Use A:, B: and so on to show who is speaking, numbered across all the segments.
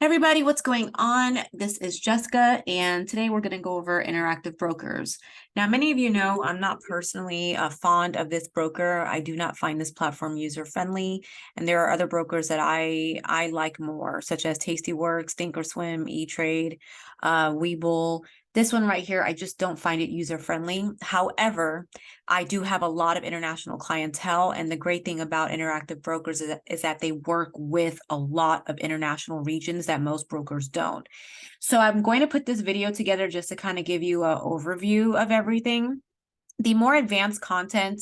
A: Everybody, what's going on? This is Jessica, and today we're going to go over interactive brokers. Now, many of you know I'm not personally fond of this broker. I do not find this platform user-friendly, and there are other brokers that I like more, such as Tastyworks, Thinkorswim, E-Trade, Webull. This one right here, I just don't find it user-friendly. However, I do have a lot of international clientele, and the great thing about interactive brokers is that they work with a lot of international regions that most brokers don't. So I'm going to put this video together just to kind of give you an overview of everything. The more advanced content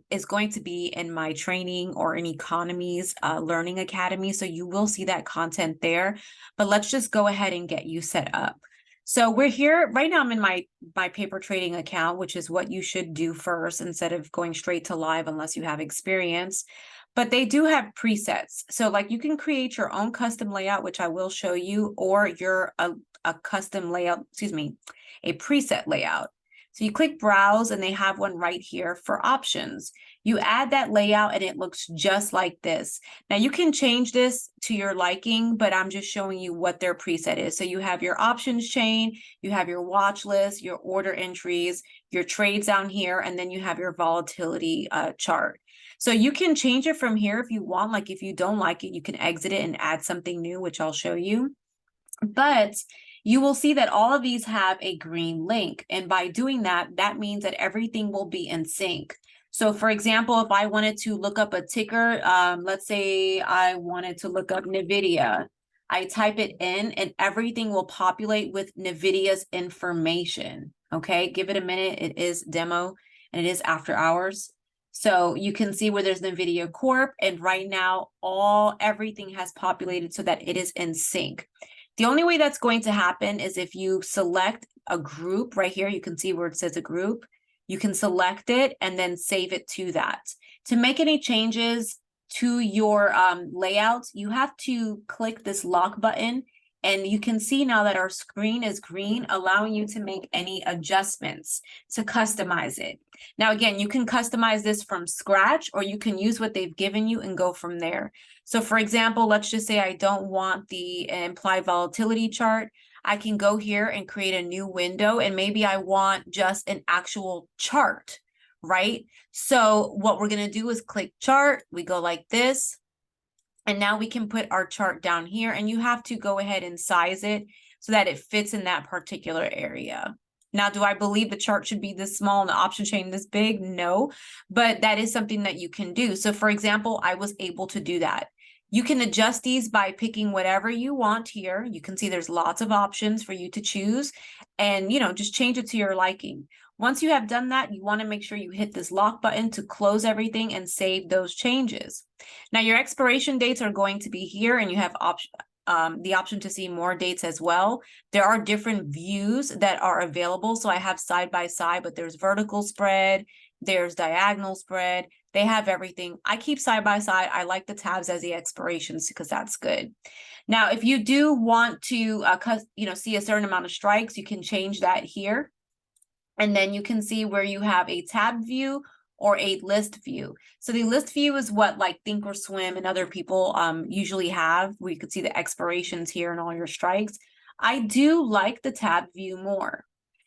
A: is going to be in my training or in economies learning academy. So you will see that content there, but let's just go ahead and get you set up. So we're here right now. I'm in my paper trading account, which is what you should do first instead of going straight to live unless you have experience. But they do have presets. So like you can create your own custom layout, which I will show you, or a custom layout, a preset layout. So you click browse and they have one right here for options. You add that layout and it looks just like this. Now you can change this to your liking, but I'm just showing you what their preset is. So you have your options chain, you have your watch list, your order entries, your trades down here, and then you have your volatility chart. So you can change it from here if you want. Like if you don't like it, you can exit it and add something new, which I'll show you. But you will see that all of these have a green link. And by doing that, that means that everything will be in sync. So for example, if I wanted to look up a ticker, let's say I wanted to look up NVIDIA, I type it in and everything will populate with NVIDIA's information. Okay, give it a minute. It is demo and it is after hours. So you can see where there's NVIDIA Corp. And right now, everything has populated so that it is in sync. The only way that's going to happen is if you select a group right here. You can see where it says a group. You can select it and then save it to that. To make any changes to your layout, you have to click this lock button. And you can see now that our screen is green, allowing you to make any adjustments to customize it. Now, again, you can customize this from scratch, or you can use what they've given you and go from there. So for example, let's just say I don't want the implied volatility chart. I can go here and create a new window, and maybe I want just an actual chart, right? So what we're going to do is click chart. We go like this. And now we can put our chart down here, and you have to go ahead and size it so that it fits in that particular area. Now, do I believe the chart should be this small and the option chain this big? No, but that is something that you can do. So for example, I was able to do that. You can adjust these by picking whatever you want here. You can see there's lots of options for you to choose, and just change it to your liking. Once you have done that, you want to make sure you hit this lock button to close everything and save those changes. Now, your expiration dates are going to be here, and you have the option to see more dates as well. There are different views that are available. So I have side by side, but there's vertical spread, there's diagonal spread. They have everything. I keep side by side. I like the tabs as the expirations because that's good. Now, if you do want to see a certain amount of strikes, you can change that here. And then you can see where you have a tab view or a list view. So the list view is what like Thinkorswim and other people usually have, where you could see the expirations here and all your strikes. I do like the tab view more.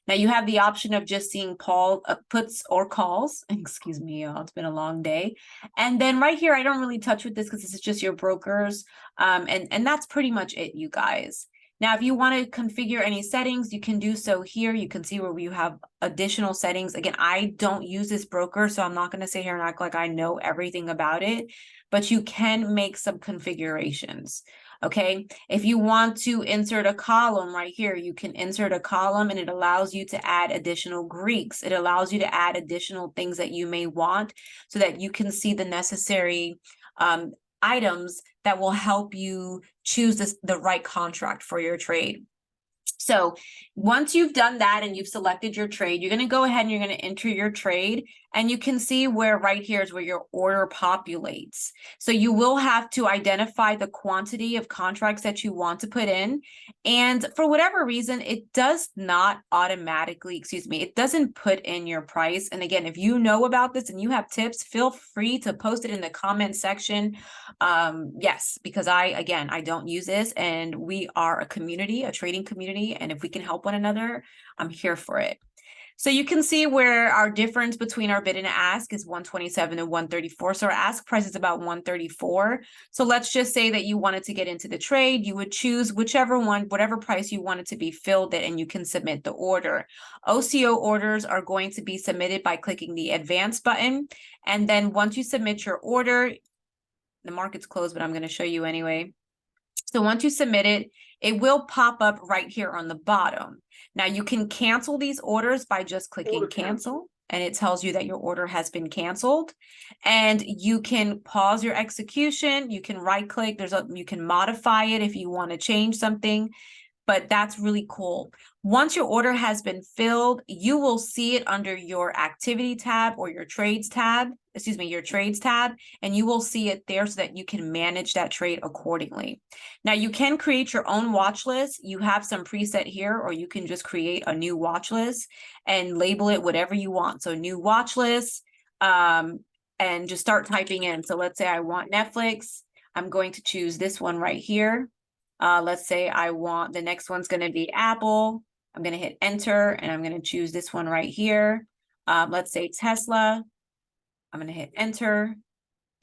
A: Now you have the option of just seeing puts or calls. Excuse me, it's been a long day. And then right here, I don't really touch with this because this is just your brokers. And that's pretty much it, you guys. Now, if you want to configure any settings, you can do so here. You can see where you have additional settings. Again, I don't use this broker, so I'm not going to sit here and act like I know everything about it, but you can make some configurations. Okay, if you want to insert a column right here, you can insert a column, and it allows you to add additional Greeks. It allows you to add additional things that you may want so that you can see the necessary items that will help you choose the right contract for your trade. So once you've done that and you've selected your trade, you're going to go ahead and you're going to enter your trade. And you can see where right here is where your order populates. So you will have to identify the quantity of contracts that you want to put in. And for whatever reason, it does not automatically, it doesn't put in your price. And again, if you know about this and you have tips, feel free to post it in the comment section. Yes, because I don't use this, and we are a community, a trading community. And if we can help one another, I'm here for it. So you can see where our difference between our bid and ask is 127 and 134. So our ask price is about 134. So let's just say that you wanted to get into the trade. You would choose whichever one, whatever price you wanted to be filled at, and you can submit the order. OCO orders are going to be submitted by clicking the advance button. And then once you submit your order, the market's closed, but I'm going to show you anyway. So once you submit it, it will pop up right here on the bottom. Now you can cancel these orders by just clicking cancel, and it tells you that your order has been canceled. And you can pause your execution. You can right click. You can modify it if you want to change something. But that's really cool. Once your order has been filled, you will see it under your activity tab or your trades tab, your trades tab, and you will see it there so that you can manage that trade accordingly. Now you can create your own watch list. You have some preset here, or you can just create a new watch list and label it whatever you want. So new watch list, and just start typing in. So let's say I want Netflix. I'm going to choose this one right here. Let's say I want, the next one's going to be Apple. I'm going to hit enter, and I'm going to choose this one right here. Let's say Tesla. I'm going to hit enter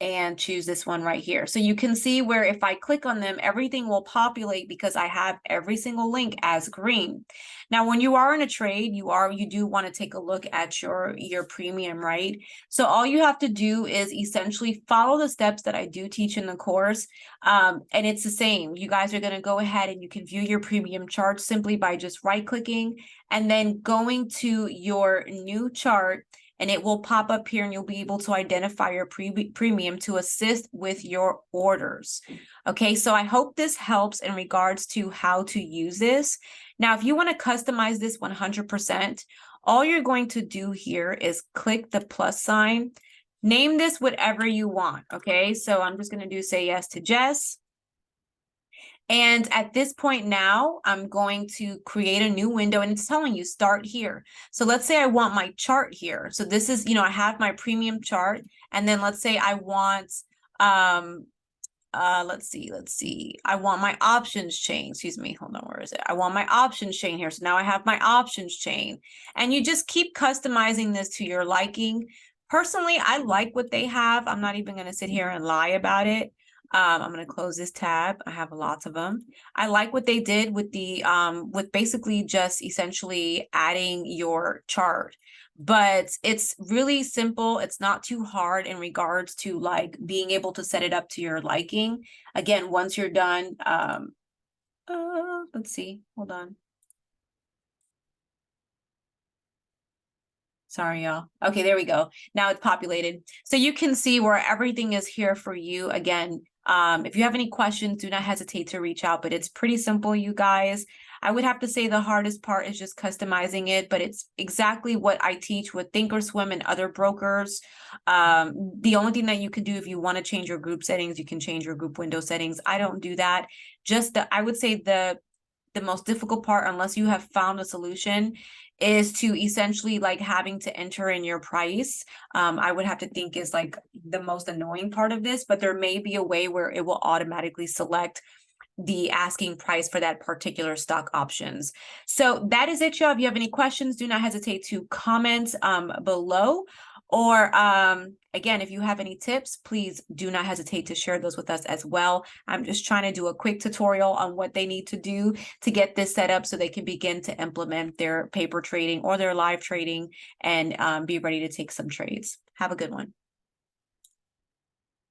A: and choose this one right here. So you can see where if I click on them, everything will populate because I have every single link as green. Now, when you are in a trade, you do want to take a look at your premium, right? So all you have to do is essentially follow the steps that I do teach in the course. And it's the same. You guys are going to go ahead and you can view your premium chart simply by just right clicking and then going to your new chart, and it will pop up here, and you'll be able to identify your premium to assist with your orders. Okay, so I hope this helps in regards to how to use this. Now, if you want to customize this 100%, all you're going to do here is click the plus sign. Name this whatever you want, okay? So I'm just going to say yes to Jess. And at this point now, I'm going to create a new window, and it's telling you start here. So let's say I want my chart here. So this is, I have my premium chart. And then let's say I want, let's see. I want my options chain. Excuse me. Hold on. Where is it? I want my options chain here. So now I have my options chain, and you just keep customizing this to your liking. Personally, I like what they have. I'm not even going to sit here and lie about it. I'm going to close this tab. I have lots of them. I like what they did with the with basically just essentially adding your chart, but it's really simple. It's not too hard in regards to like being able to set it up to your liking. Again, once you're done, let's see, hold on. Sorry, y'all. Okay, there we go. Now it's populated. So you can see where everything is here for you. Again, if you have any questions, do not hesitate to reach out, but it's pretty simple, you guys. I would have to say the hardest part is just customizing it, but it's exactly what I teach with Thinkorswim and other brokers. The only thing that you can do if you want to change your group settings, you can change your group window settings. I don't do that. I would say the most difficult part, unless you have found a solution, is to essentially like having to enter in your price. I would have to think is like the most annoying part of this, but there may be a way where it will automatically select the asking price for that particular stock options. So that is it, y'all. If you have any questions, do not hesitate to comment below. Or again, if you have any tips, please do not hesitate to share those with us as well. I'm just trying to do a quick tutorial on what they need to do to get this set up so they can begin to implement their paper trading or their live trading and be ready to take some trades. Have a good one.